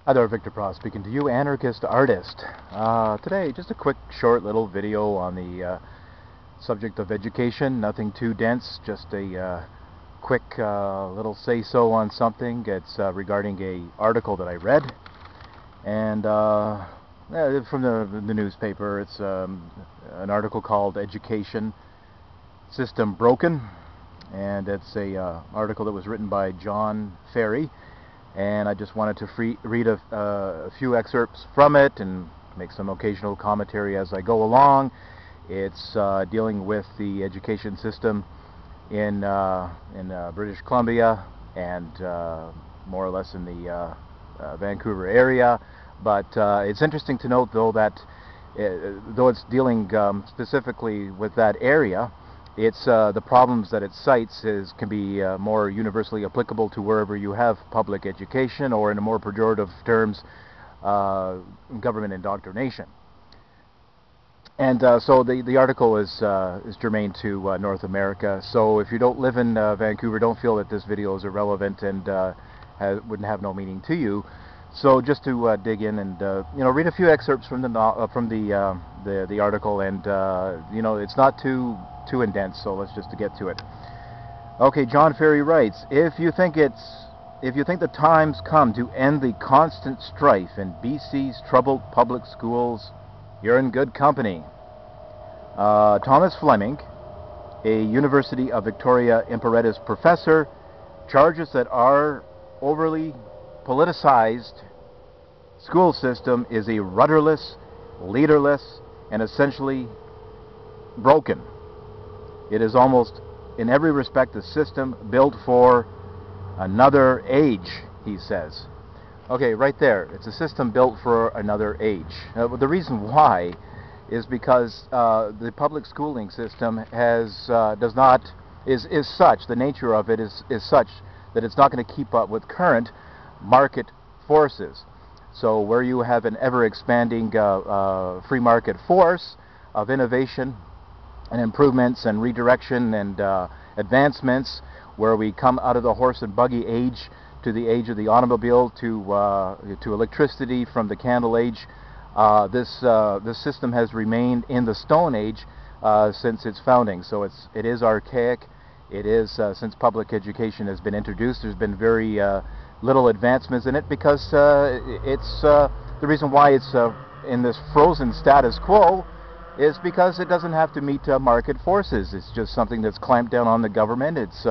Hi there, Victor Pross speaking to you, anarchist artist. Today, just a quick, short little video on the subject of education. Nothing too dense, just a quick little say-so on something. It's regarding a article that I read, and from the newspaper. It's an article called "Education System Broken," and it's a article that was written by John Ferry. And I just wanted to read a few excerpts from it and make some occasional commentary as I go along. It's dealing with the education system in British Columbia and more or less in the Vancouver area. But it's interesting to note, though, that though it's dealing specifically with that area, it's the problems that it cites can be more universally applicable to wherever you have public education, or in a more pejorative terms, government indoctrination. And so the article is germane to North America. So if you don't live in Vancouver, don't feel that this video is irrelevant and wouldn't have no meaning to you. So just to dig in and read a few excerpts from the article, and it's not too indent, so let's just get to it. Okay, John Ferry writes, if you think the time's come to end the constant strife in BC's troubled public schools, you're in good company. Thomas Fleming, a University of Victoria emeritus professor, charges that our overly politicized school system is a rudderless, leaderless, and essentially broken. It is almost in every respect a system built for another age, he says. Okay, right there. It's a system built for another age. The reason why is because the public schooling system is such, the nature of it is such that it's not going to keep up with current market forces. So where you have an ever-expanding free market force of innovation and improvements and redirection and advancemthis, where we come out of the horse and buggy age to the age of the automobile, to electricity from the candle age, this system has remained in the Stone Age since its founding. So it is archaic. It is since public education has been introduced. There's been very little advancements in it, because it's the reason why it's in this frozen status quo is because it doesn't have to meet market forces. It's just something that's clamped down on the government. It's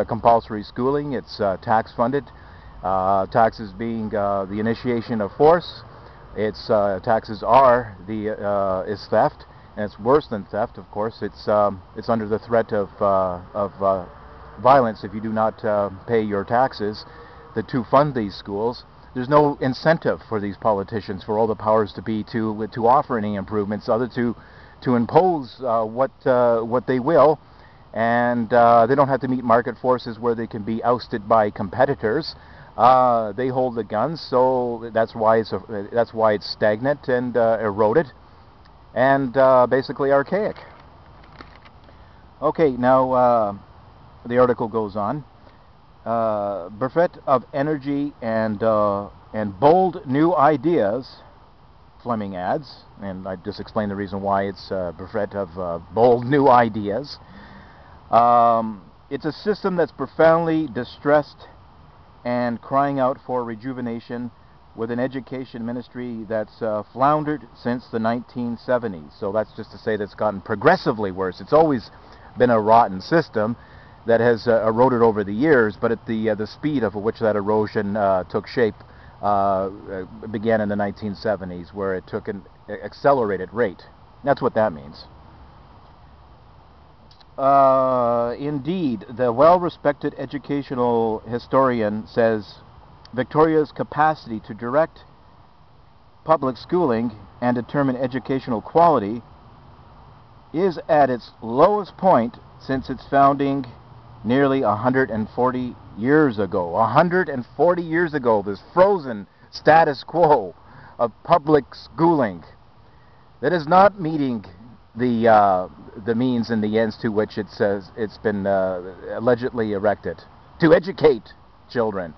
compulsory schooling. It's tax funded. Taxes being the initiation of force. Taxes are is theft, and it's worse than theft. Of course, it's under the threat of violence if you do not pay your taxes to fund these schools. There's no incentive for these politicians, for all the powers to be, to offer any improvements other to impose what they will, and they don't have to meet market forces where they can be ousted by competitors. They hold the guns, so that's why it's stagnant and eroded and basically archaic. Okay, now the article goes on. Bereft of energy and bold new ideas, Fleming adds, and I just explained the reason why it's bereft of bold new ideas. It's a system that's profoundly distressed and crying out for rejuvenation, with an education ministry that's floundered since the 1970s. So that's just to say that's gotten progressively worse. It's always been a rotten system that has eroded over the years, but at the speed of which that erosion took shape began in the 1970s, where it took an accelerated rate. That's what that means. Indeed, the well-respected educational historian says Victoria's capacity to direct public schooling and determine educational quality is at its lowest point since its founding nearly 140 years ago. 140 years ago, this frozen status quo of public schooling that is not meeting the means and the ends to which it's been allegedly erected to educate children.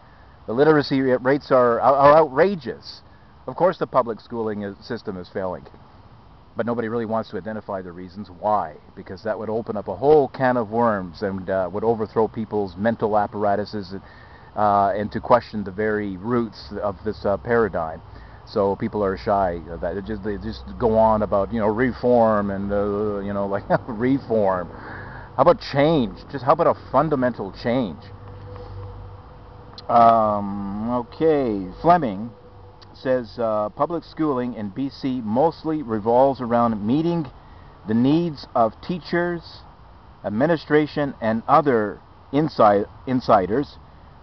The literacy rates are outrageous. Of course the public schooling system is failing. But nobody really wants to identify the reasons why, because that would open up a whole can of worms and would overthrow people's mental apparatuses and to question the very roots of this paradigm. So people are shy. They just go on about, you know, reform and you know, like reform. How about change? Just how about a fundamental change? Okay, Fleming says public schooling in BC mostly revolves around meeting the needs of teachers, administration, and other insiders,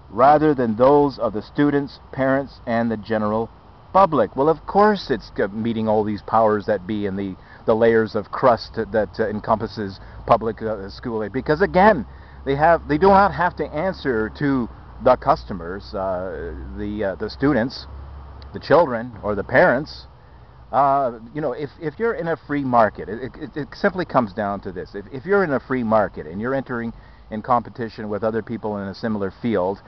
rather than those of the students, parents, and the general public. Well, of course it's meeting all these powers that be and the layers of crust that encompasses public schooling, because again, they do not have to answer to the customers, the students, the children, or the parents. You know, if you're in a free market, it simply comes down to this. If you're in a free market and you're entering in competition with other people in a similar field,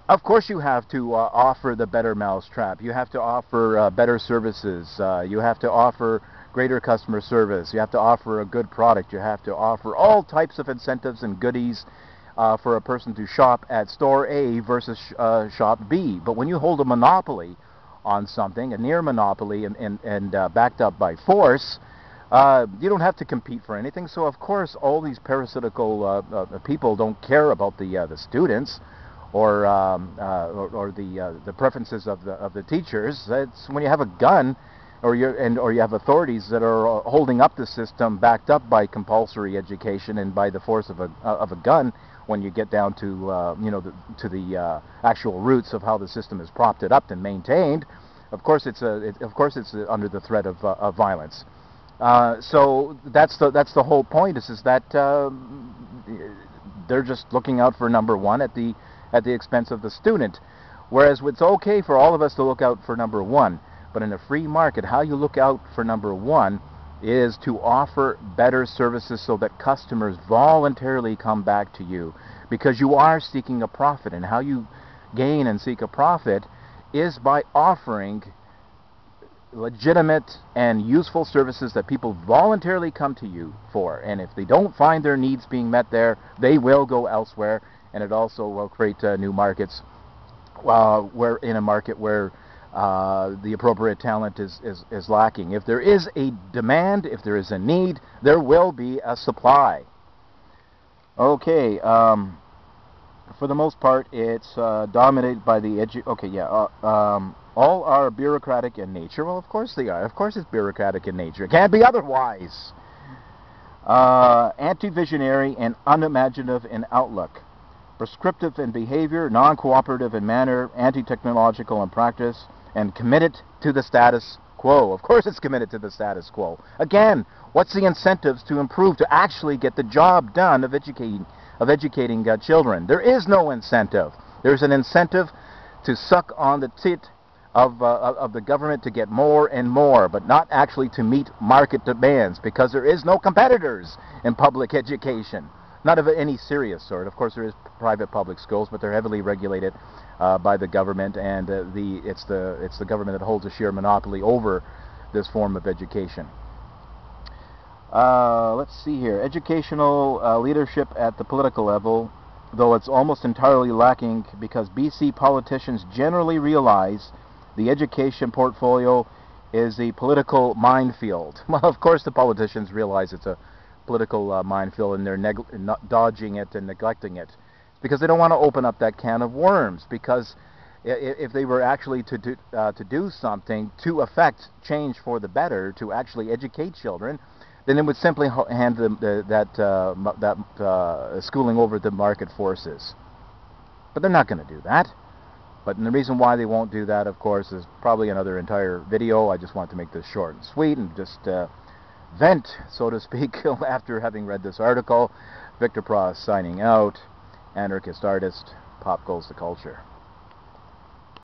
of course you have to offer the better mousetrap. You have to offer better services. You have to offer greater customer service. You have to offer a good product. You have to offer all types of incentives and goodies for a person to shop at store A versus shop B. But when you hold a monopoly on something, a near monopoly, and backed up by force, you don't have to compete for anything. So of course all these parasitical people don't care about the students or the preferences of the teachers. It's when you have a gun, or you have authorities that are holding up the system, backed up by compulsory education and by the force of a gun. When you get down to you know, to the actual roots of how the system is propped up and maintained, of course it's under the threat of violence. So that's the whole point. Is that they're just looking out for number one at the expense of the student, whereas it's okay for all of us to look out for number one. But in a free market, how you look out for number one is to offer better services so that customers voluntarily come back to you, because you are seeking a profit. And how you gain and seek a profit is by offering legitimate and useful services that people voluntarily come to you for. And if they don't find their needs being met there, they will go elsewhere, and it also will create new markets, where in a market where the appropriate talent is lacking. If there is a demand, if there is a need, there will be a supply. Okay, for the most part, it's dominated by the all are bureaucratic in nature. Well, of course they are. Of course it's bureaucratic in nature. It can't be otherwise. Anti-visionary and unimaginative in outlook. Prescriptive in behavior, non-cooperative in manner, anti-technological in practice, and committed to the status quo. Of course it's committed to the status quo. Again, what's the incentives to improve, to actually get the job done of educating children? There is no incentive. There's an incentive to suck on the tit of the government to get more and more, but not actually to meet market demands, because there is no competitors in public education. Not of any serious sort. Of course, there is private public schools, but they're heavily regulated by the government, and it's the government that holds a sheer monopoly over this form of education. Let's see here. Educational leadership at the political level, though it's almost entirely lacking, because BC politicians generally realize the education portfolio is a political minefield. Well, of course the politicians realize it's a political minefield, and they're not dodging it and neglecting it, because they don't want to open up that can of worms. Because if they were actually to do something to affect change for the better, to actually educate children, then it would simply hand them that schooling over to market forces. But they're not going to do that. But the reason why they won't do that, of course, is probably another entire video. I just want to make this short and sweet and just vent, so to speak, after having read this article. Victor Pross signing out. Anarchist artist. Pop goes the culture.